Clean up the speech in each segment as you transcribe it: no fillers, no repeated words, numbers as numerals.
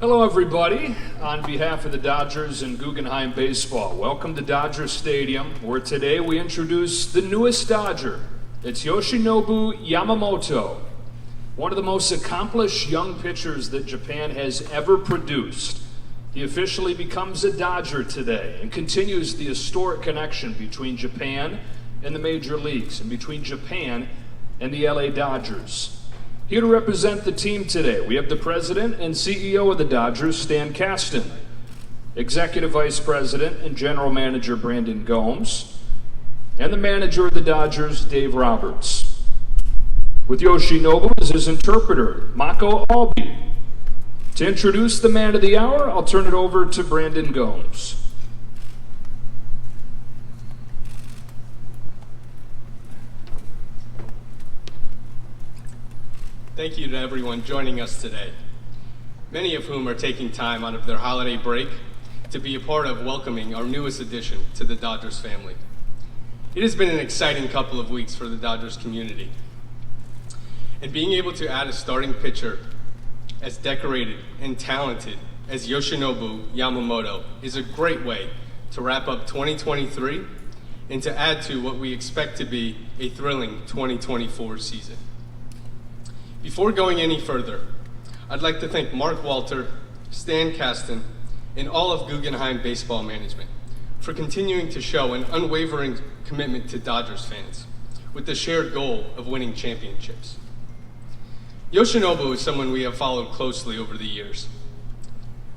Hello, everybody. On behalf of the Dodgers and Guggenheim Baseball, welcome to Dodger Stadium, where today we introduce the newest Dodger. It's Yoshinobu Yamamoto, one of the most accomplished young pitchers that Japan has ever produced. He officially becomes a Dodger today and continues the historic connection between Japan and the major leagues and between Japan and the LA Dodgers. Here to represent the team today, we have the president and CEO of the Dodgers, Stan Kasten, executive vice president and general manager, Brandon Gomes, and the manager of the Dodgers, Dave Roberts. With Yoshinobu as his interpreter, Mako Albi. To introduce the man of the hour, I'll turn it over to Brandon Gomes. Thank you to everyone joining us today, many of whom are taking time out of their holiday break to be a part of welcoming our newest addition to the Dodgers family. It has been an exciting couple of weeks for the Dodgers community, and being able to add a starting pitcher as decorated and talented as Yoshinobu Yamamoto is a great way to wrap up 2023 and to add to what we expect to be a thrilling 2024 season. Before going any further, I'd like to thank Mark Walter, Stan Kasten, and all of Guggenheim Baseball Management for continuing to show an unwavering commitment to Dodgers fans with the shared goal of winning championships. Yoshinobu is someone we have followed closely over the years,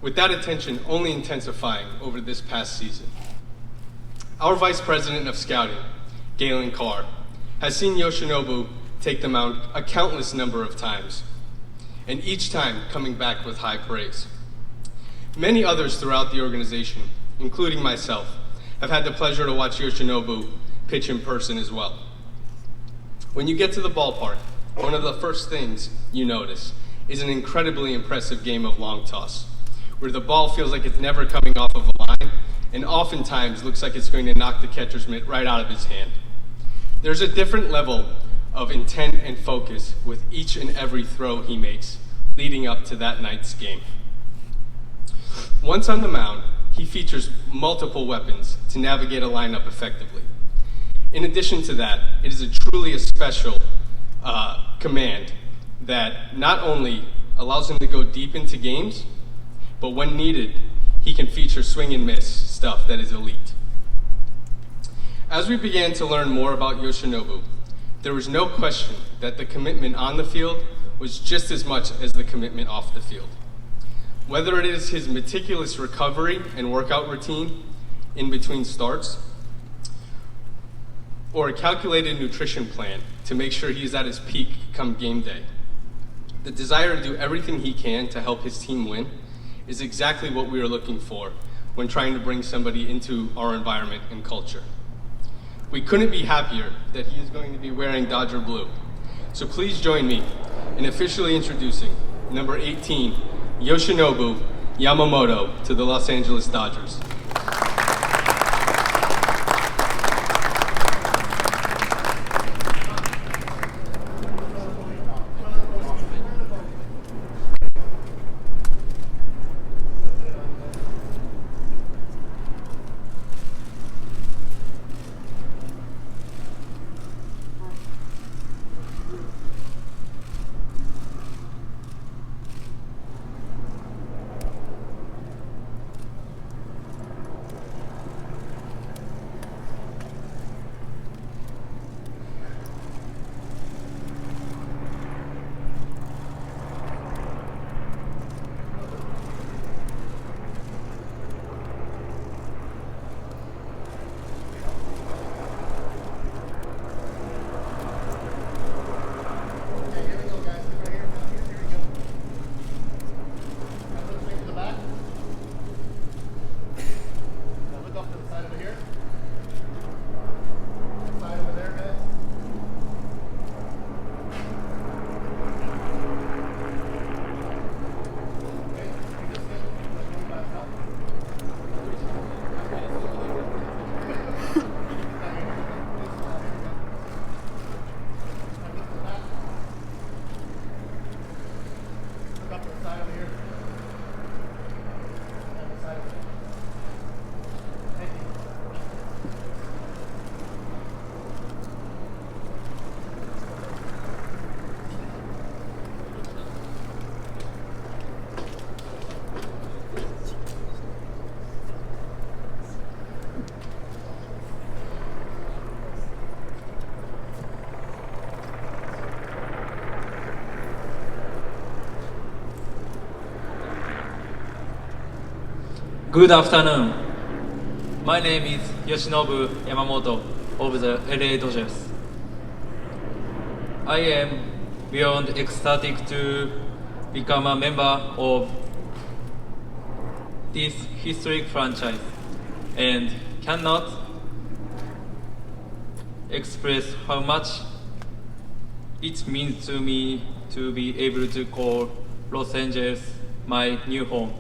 with that attention only intensifying over this past season. Our Vice President of Scouting, Galen Carr, has seen Yoshinobu take the mound a countless number of times, and each time coming back with high praise. Many others throughout the organization, including myself, have had the pleasure to watch Yoshinobu pitch in person as well. When you get to the ballpark, one of the first things you notice is an incredibly impressive game of long toss, where the ball feels like it's never coming off of a line, and oftentimes looks like it's going to knock the catcher's mitt right out of his hand. There's a different level of intent and focus with each and every throw he makes leading up to that night's game. Once on the mound, he features multiple weapons to navigate a lineup effectively. In addition to that, it is truly a special command that not only allows him to go deep into games, but when needed, he can feature swing and miss stuff that is elite. As we began to learn more about Yoshinobu, there was no question that the commitment on the field was just as much as the commitment off the field. Whether it is his meticulous recovery and workout routine in between starts, or a calculated nutrition plan to make sure he is at his peak come game day, the desire to do everything he can to help his team win is exactly what we are looking for when trying to bring somebody into our environment and culture. We couldn't be happier that he is going to be wearing Dodger blue. So please join me in officially introducing number 18, Yoshinobu Yamamoto, to the Los Angeles Dodgers. Good afternoon. My name is Yoshinobu Yamamoto of the LA Dodgers. I am beyond ecstatic to become a member of this historic franchise and cannot express how much it means to me to be able to call Los Angeles my new home.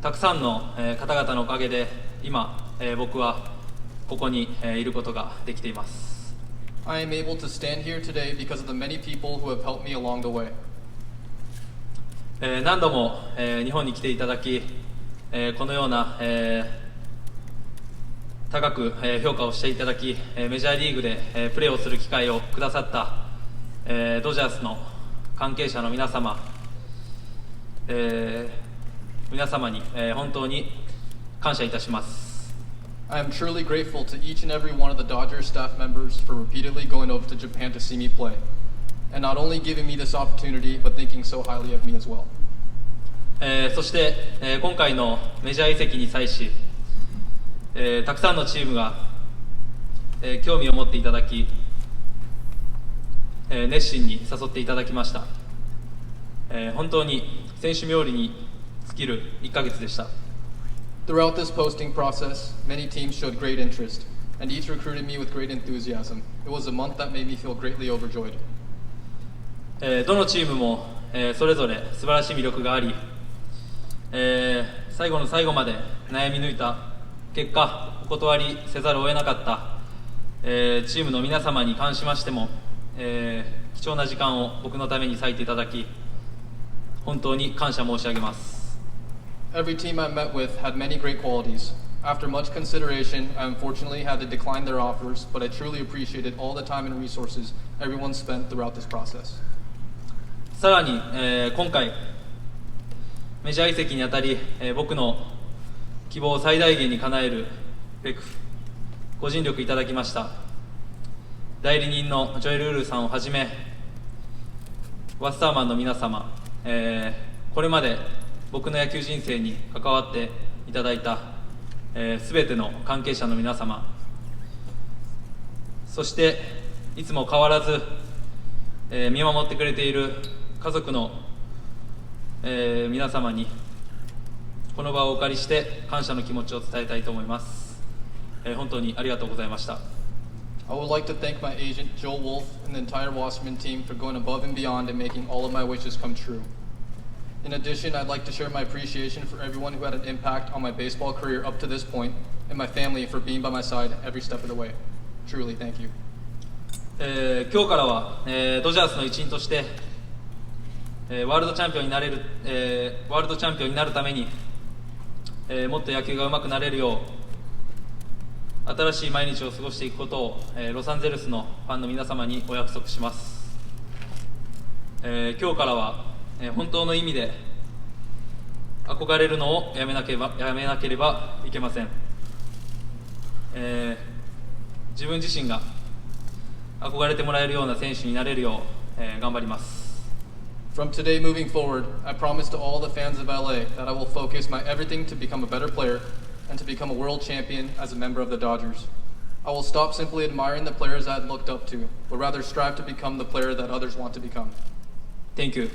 たくさんの方々のおかげで今僕はここにいることができています。 I am able to stand here today because of the many people who have helped me along the way. 何度も日本に来ていただきこのような高く評価をしていただきメジャーリーグでプレーをする機会をくださったドジャースの関係者の皆様皆様に本当に感謝いたします。 I am truly grateful to each and every one of the Dodgers staff members for repeatedly going over to Japan to see me play, and not only giving me this opportunity, but thinking so highly of me as well. そして、今回のメジャー移籍に際し、たくさんのチームが、興味を持っていただき、熱心に誘っていただきました。本当に選手冥利に尽きる1ヶ月でした。 Throughout this posting process, many teams showed great interest, and each recruited me with great enthusiasm. It was a month that made me feel greatly overjoyed. どのチームも、それぞれ素晴らしい魅力があり、最後の最後まで悩み抜いた結果、お断りせざるを得なかった、チームの皆様に関しましても、貴重な時間を僕のために割いていただき、本当に感謝申し上げます。 Every team I met with had many great qualities. After much consideration, I unfortunately had to decline their offers, but I truly appreciated all the time and resources everyone spent throughout this process. さらに、今回メジャー移籍にあたり、僕の希望を最大限に叶えるべくご尽力いただきました代理人のジョエル・ウルーさんをはじめワッサーマンの皆様、これまで僕の野球人生に関わっていただいたすべての関係者の皆様、そしていつも変わらず、見守ってくれている家族の、皆様にこの場をお借りして感謝の気持ちを伝えたいと思います。本当にありがとうございました。 I would like to thank my agent, Joel Wolf, and the entire Wasserman team for going above and beyond and making all of my wishes come true. In addition, I'd like to share my appreciation for everyone who had an impact on my baseball career up to this point, and my family for being by my side every step of the way. Truly, thank you. 今日からは、ドジャースの一員として、ワールドチャンピオンになれる、ワールドチャンピオンになるために、もっと野球が上手くなれるよう新しい毎日を過ごしていくことを、ロサンゼルスのファンの皆様にお約束します。今日からは本当の意味で憧れるのをやめなければいけません。自分自身が憧れてもらえるような選手になれるよう、頑張ります。 From today moving forward, I promise to all the fans of LA that I will focus my everything to become a better player and to become a world champion as a member of the Dodgers. I will stop simply admiring the players I had looked up to, but rather strive to become the player that others want to become. Thank you.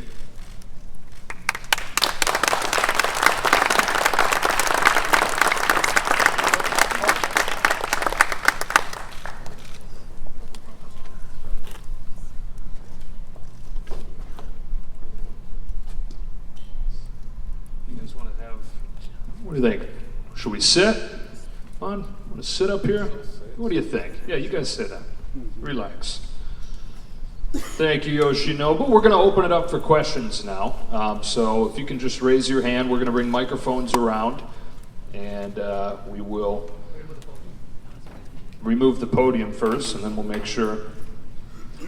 What do you think? Should we sit? Want to sit up here? What do you think? Yeah, you guys sit up. Relax. Thank you, Yoshinobu. We're going to open it up for questions now. So if you can just raise your hand, we're going to bring microphones around, and we will remove the podium first, and then we'll make sure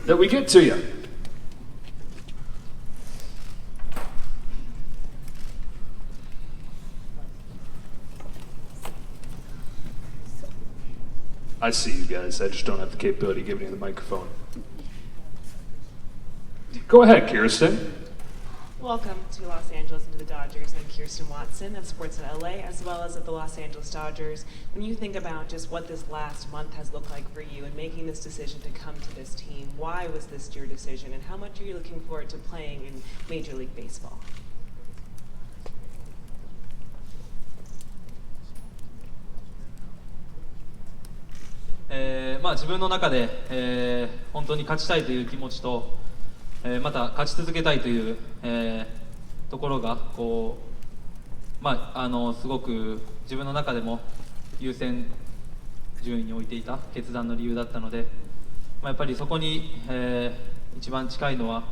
that we get to you. I see you guys. I just don't have the capability of giving you the microphone. Go ahead, Kirsten. Welcome to Los Angeles and to the Dodgers. I'm Kirsten Watson of Sportsnet LA, as well as at the Los Angeles Dodgers. When you think about just what this last month has looked like for you and making this decision to come to this team, why was this your decision, and how much are you looking forward to playing in Major League Baseball? 自分の中で、本当に勝ちたいという気持ちと、また勝ち続けたいという、ところがこう、すごく自分の中でも優先順位に置いていた決断の理由だったので、やっぱりそこに、一番近いのは、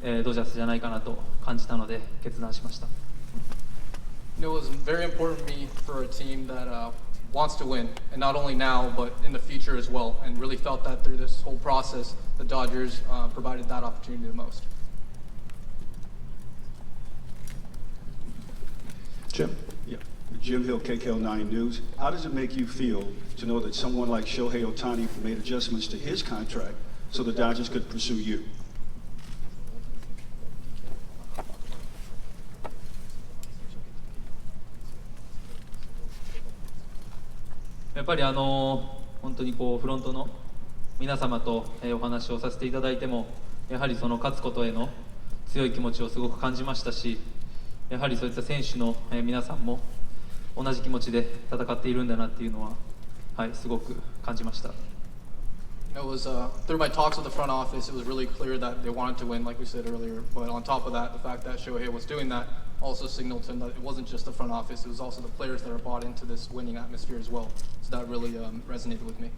ドジャースじゃないかなと感じたので決断しました。It was very important to me for a team that wants to win, and not only now, but in the future as well, and really felt that through this whole process, the Dodgers provided that opportunity the most. Jim? Yeah. Jim Hill, KKL9 News. How does it make you feel to know that someone like Shohei Ohtani made adjustments to his contract so the Dodgers could pursue you? やっぱり本当にこうフロントの皆様とお話をさせていただいても、やはりその勝つことへの強い気持ちをすごく感じましたし、やはりそういった選手の皆さんも同じ気持ちで戦っているんだなっていうのは、はい、すごく感じました。It was through my talks with the front office, it was really clear that they wanted to win, like we said earlier. But on top of that, the fact that Shohei was doing that also signaled to him that it wasn't just the front office, it was also the players that are bought into this winning atmosphere as well. So that really resonated with me.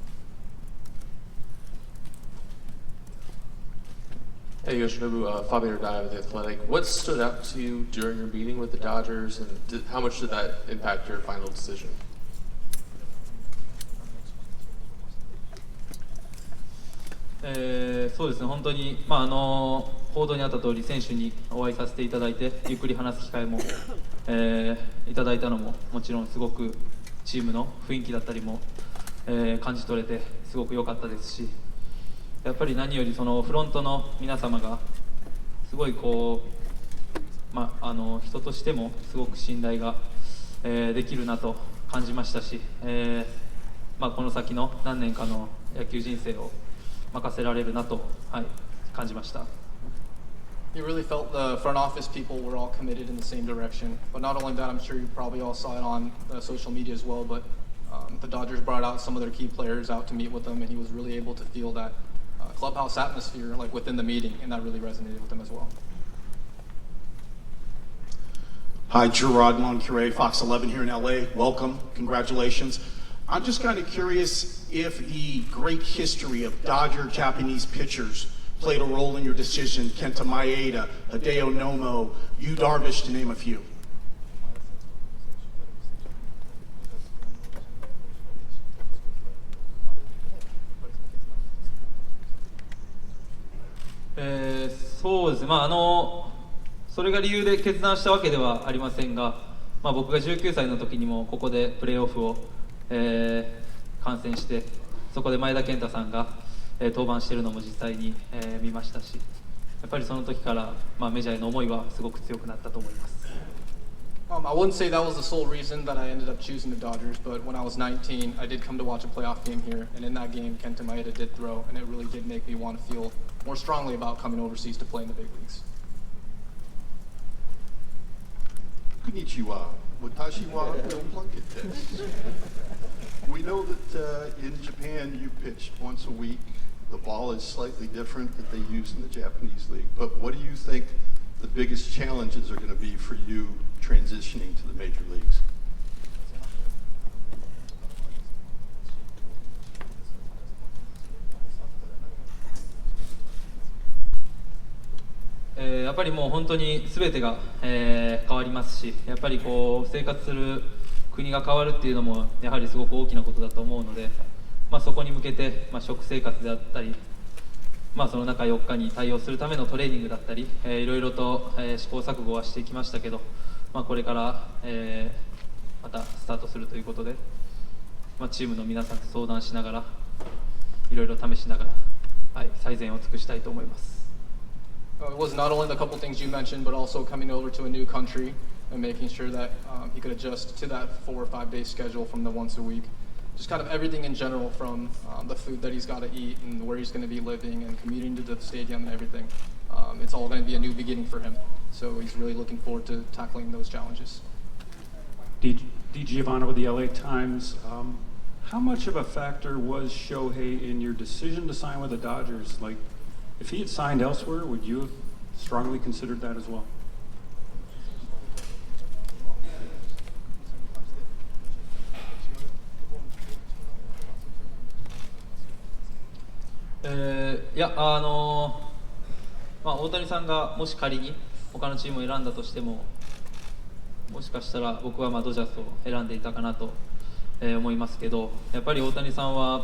Hey Yoshinobu, Fabio Dai with The Athletic. What stood out to you during your meeting with the Dodgers, and how much did that impact your final decision? そうですね、本当に、報道にあった通り、選手にお会いさせていただいて、ゆっくり話す機会も、いただいたのも、もちろんすごくチームの雰囲気だったりも、感じ取れて、すごく良かったですし、やっぱり何よりそのフロントの皆様が、すごいこう、人としてもすごく信頼が、できるなと感じましたし、この先の何年かの野球人生を任せられるなと、はい、感じました。You really felt the front office people were all committed in the same direction. But not only that, I'm sure you probably all saw it on social media as well, but the Dodgers brought out some of their key players out to meet with them, and he was really able to feel that clubhouse atmosphere like within the meeting, and that really resonated with them as well. Hi, Gerard Moncure, Fox 11 here in LA. Welcome, congratulations. I'm just kind of curious if the great history of Dodger Japanese pitchers played a role in your decision. Kenta Maeda, Hideo Nomo, Yu Darvish, to name a few. そうですね、それが理由で決断したわけではありませんが、僕が19歳の時にもここでプレーオフを、観戦して、そこで前田健太さんが、登板しているのも実際に、見ましたし、やっぱりその時から、メジャーへの思いはすごく強くなったと思います。I wouldn't say that was the sole reason that I ended up choosing the Dodgers, but when I was 19, I did come to watch a playoff game here, and in that game, Kenta Maeda did throw, and it really did make me want to feel more strongly about coming overseas to play in the big leagues. Konnichiwa. Watashi wa no plunkett desu. We know that in Japan you pitch once a week. The ball is slightly different that they use in the Japanese league. But what do you think the biggest challenges are going to be for you transitioning to the major leagues? やっぱりもう本当に全てが、変わりますし、やっぱりこう生活する国が変わるっていうのもやはりすごく大きなことだと思うので、そこに向けて、食生活であったり、その中4日に対応するためのトレーニングだったり、いろいろと、試行錯誤はしてきましたけど、これから、またスタートするということで、チームの皆さんと相談しながらいろいろ試しながら、最善を尽くしたいと思います。It was not only the couple things you mentioned, but also coming over to a new country and making sure that he could adjust to that 4 or 5 day schedule from the once a week. Just kind of everything in general, from the food that he's got to eat and where he's going to be living and commuting to the stadium and everything. It's all going to be a new beginning for him. So he's really looking forward to tackling those challenges. D. Giovanna with the LA Times. How much of a factor was Shohei in your decision to sign with the Dodgers? Like, if he had signed elsewhere, would you have strongly considered that as well?いや、大谷さんがもし仮に他のチームを選んだとしても、もしかしたら僕はドジャースを選んでいたかなと思いますけど、やっぱり大谷さんは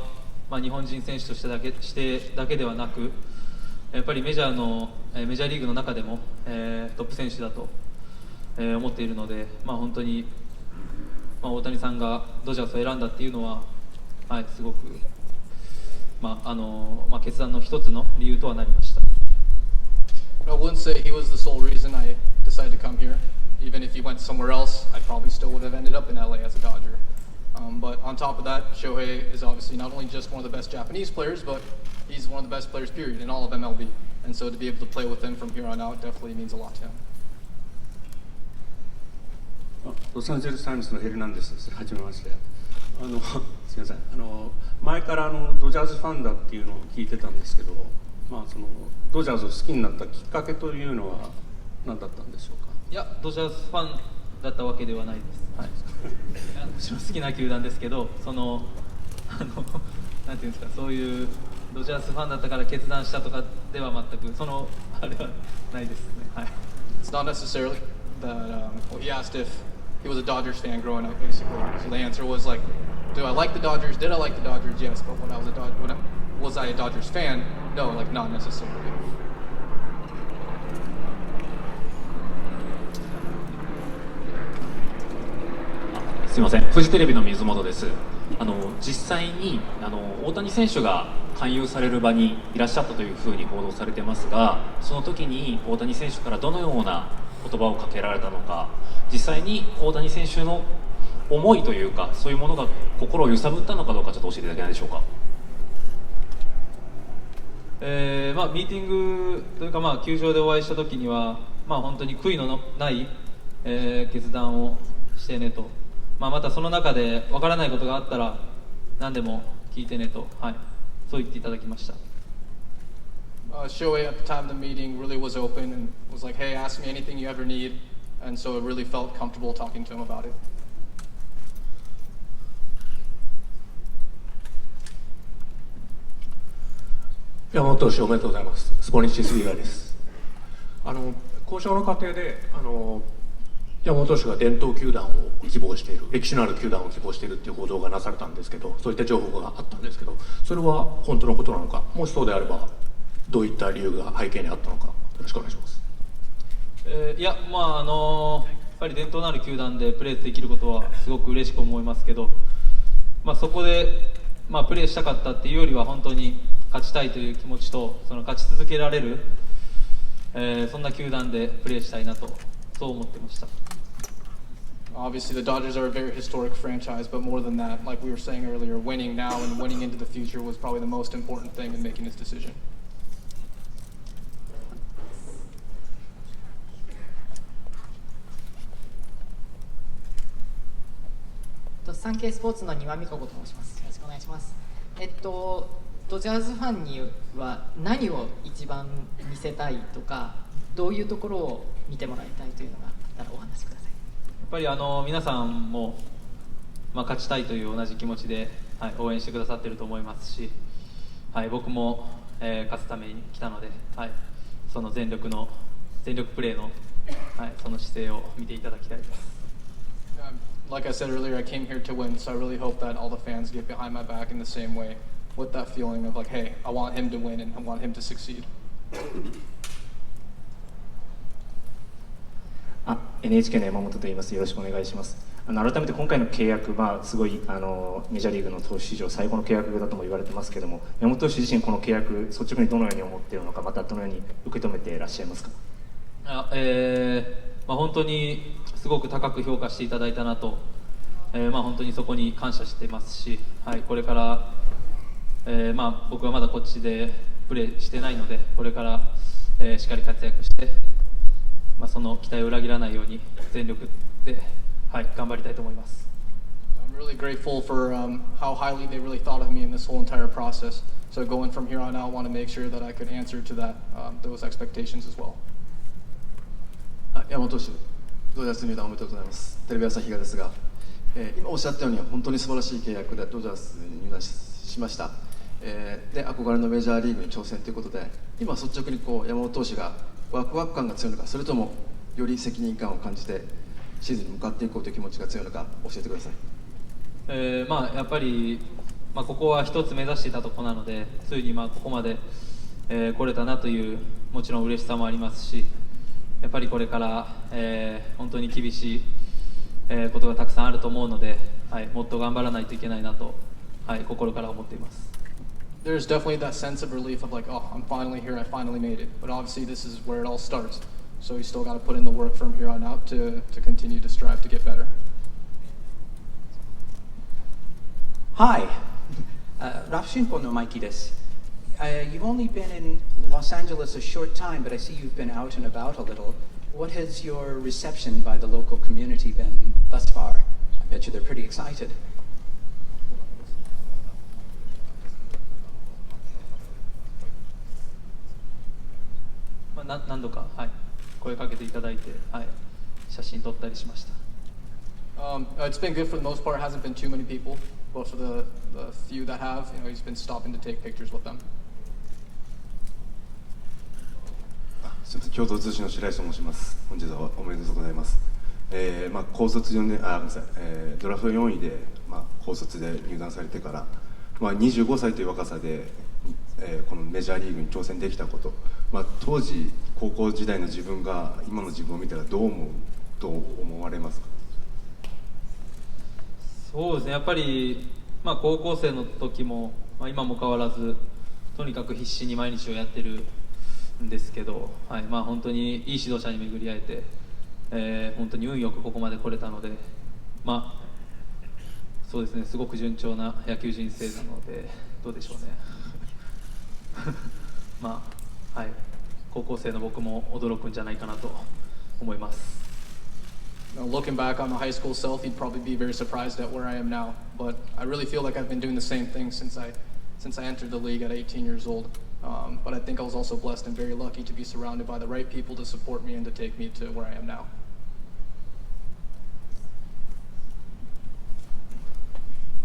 日本人選手としてだけではなく、やっぱりメジャーリーグの中でもトップ選手だと思っているので、本当に大谷さんがドジャースを選んだっていうのは、すごく決断の一つの理由とはなりました。I wouldn't say he was the sole reason I decided to come here. Even if he went somewhere else, I probably still would have ended up in LA as a Dodger. But on top of that, Shohei is obviously not only just one of the best Japanese players, but he's one of the best players, period, in all of MLB. And so to be able to play with him from here on out definitely means a lot to him. ロサンゼルスタイムズのヘルナンデスです。はじめまして。すみません。前からドジャーズファンだっていうのを聞いてたんですけど、そのドジャーズを好きになったきっかけというのは何だったんでしょうか。いや、ドジャースファンだったわけではないです。はい。もちろん好きな球団ですけど、なんていうんですか、そういうドジャースファンだったから決断したとかでは全くあれはないですね。はい。It's not necessarily that. Well, he asked if he was a Dodgers fan growing up, basically. So the answer was like, do I like the Dodgers? Did I like the Dodgers? Yes. But when I was I a Dodgers fan? No, like not necessarily. すみません、フジテレビの水本です。実際に大谷選手が勧誘される場にいらっしゃったというふうに報道されてますが、その時に大谷選手からどのような言葉をかけられたのか、実際に大谷選手の思いというか、そういうものが心を揺さぶったのかどうか、ちょっと教えていただけないでしょうか。ミーティングというか、球場でお会いした時には、本当に悔いのない、決断をしてねと、またその中でわからないことがあったら何でも聞いてねと、そう言っていただきました。Shohei at the time of the meeting really was open and was like, hey, ask me anything you ever need. And so it really felt comfortable talking to him about it. 山本投手おめでとうございます。スポニッチ杉浦です。交渉の過程で山本投手が伝統球団を希望している、歴史のある球団を希望しているっていう報道がなされたんですけど、そういった情報があったんですけど、それは本当のことなのか、もしそうであればどういった理由が背景にあったのか、よろしくお願いします。いや、やっぱり伝統のある球団でプレーできることはすごく嬉しく思いますけど、そこで、プレーしたかったっていうよりは本当に勝ちたいという気持ちと、勝ち続けられる、そんな球団でプレーしたいなと、そう思ってました。Obviously, the Dodgers are a very historic franchise, but more than that, like we were saying earlier, winning now and winning into the future was probably the most important thing in making his decision. サンケイスポーツの庭美香子と申します。よろしくお願いします。ドジャーズファンには何を一番見せたいとか、どういうところを見てもらいたいというのがあったらお話しください。やっぱり皆さんも、勝ちたいという同じ気持ちで、応援してくださっていると思いますし、僕も、勝つために来たので、その全力プレーの、その姿勢を見ていただきたいです。Like I said earlier, I came here to win, so I really hope that all the fans get behind my back in the same way, with that feeling of like, hey, I want him to win and I want him to succeed. NHK の山本と言います。よろしくお願いします。改めて今回の契約、すごいメジャーリーグの投手史上最高の契約だとも言われてますけども、山本投手自身この契約率直にどのように思っているのか、またどのように受け止めていらっしゃいますか？本当にすごく高く評価していただいたなと、本当にそこに感謝してますし、これから、僕はまだこっちでプレーしてないので、これから、しっかり活躍して、その期待を裏切らないように全力で、頑張りたいと思います。I'm really grateful for how highly they really thought of me in this whole entire process. So going from here on out, I want to make sure that I could answer to that those expectations as well. 山本投手、ドジャース入団おめでとうございます。テレビ朝日がですが、今おっしゃったように本当に素晴らしい契約でドジャースに入団しました。で憧れのメジャーリーグに挑戦ということで、今率直に山本投手がワクワク感が強いのか、それともより責任感を感じてシーズンに向かっていこうという気持ちが強いのか教えてください。やっぱり、ここは一つ目指していたところなので、ついにここまで、来れたなというもちろん嬉しさもありますし、やっぱりこれから、本当に厳しい、ことがたくさんあると思うので、もっと頑張らないといけないなと、心から思っています。There's definitely that sense of relief of like, oh, I'm finally here, I finally made it. But obviously this is where it all starts. So you still got to put in the work from here on out to continue to strive to get better. Hi, Raf Shinpo no Mikey desu. You've only been in Los Angeles a short time, but I see you've been out and about a little. What has your reception by the local community been thus far? I bet you they're pretty excited. 何度か、声かけていただいて、写真撮ったりしました。It's been good for the most part. Hasn't been too many people, but for the few that have, he's been stopping to take pictures with them. すみません、共同通信の白石と申します。本日はおめでとうございます。高卒4年、ごめんなさい、ドラフト4位で、高卒で入団されてから、25歳という若さで、このメジャーリーグに挑戦できたこと、当時高校時代の自分が今の自分を見たらどう思われますか？そうですね、やっぱり、高校生の時も、今も変わらずとにかく必死に毎日をやってるんですけど、本当にいい指導者に巡り会えて、本当に運よくここまで来れたので、そうですね、すごく順調な野球人生なので、どうでしょうね。高校生の僕も驚くんじゃないかなと思います。Looking back on my high school self, he'd probably be very surprised at where I am now. But I really feel like I've been doing the same thing since I entered the league at 18 years old. But I think I was also blessed and very lucky to be surrounded by the right people to support me and to take me to where I am now.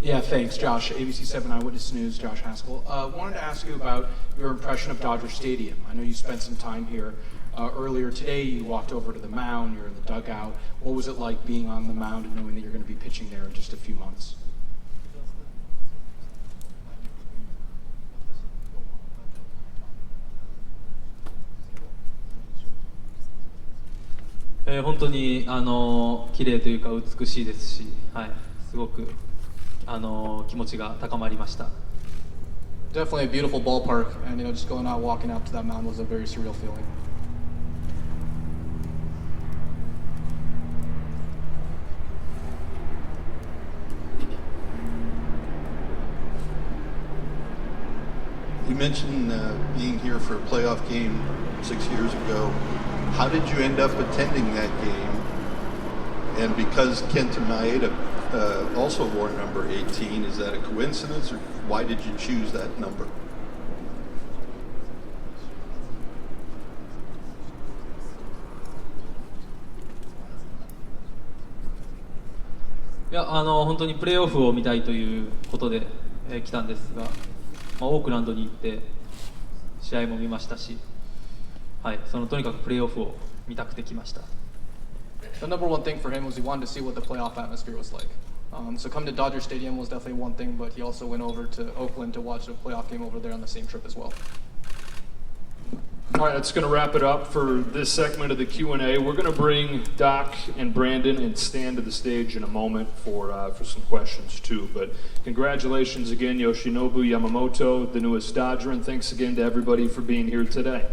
Yeah, thanks, Josh. ABC7 Eyewitness News, Josh Haskell. Wanted to ask you about your impression of Dodger Stadium. I know you spent some time here. Earlier today, you walked over to the mound, you're in the dugout. What was it like being on the mound and knowing that you're going to be pitching there in just a few months? 本当に綺麗というか美しいですし、すごく気持ちが高まりました。Definitely a beautiful ballpark, and just going out walking out to that mound was a very surreal feeling. You mentioned being here for a playoff game 6 years ago. How did you end up attending that game? And because Kenta Maeda also wore number 18, is that a coincidence, or why did you choose that number? いや本当にプレーオフを見たいということで、来たんですが、オークランドに行って試合も見ましたし、とにかくプレーオフを見たくて来ました。The number one thing for him was he wanted to see what the playoff atmosphere was like. So coming to Dodger Stadium was definitely one thing, but he also went over to Oakland to watch a playoff game over there on the same trip as well. All right, that's going to wrap it up for this segment of the Q&A. We're going to bring Doc and Brandon and Stan to the stage in a moment for some questions too. But congratulations again, Yoshinobu Yamamoto, the newest Dodger, and thanks again to everybody for being here today.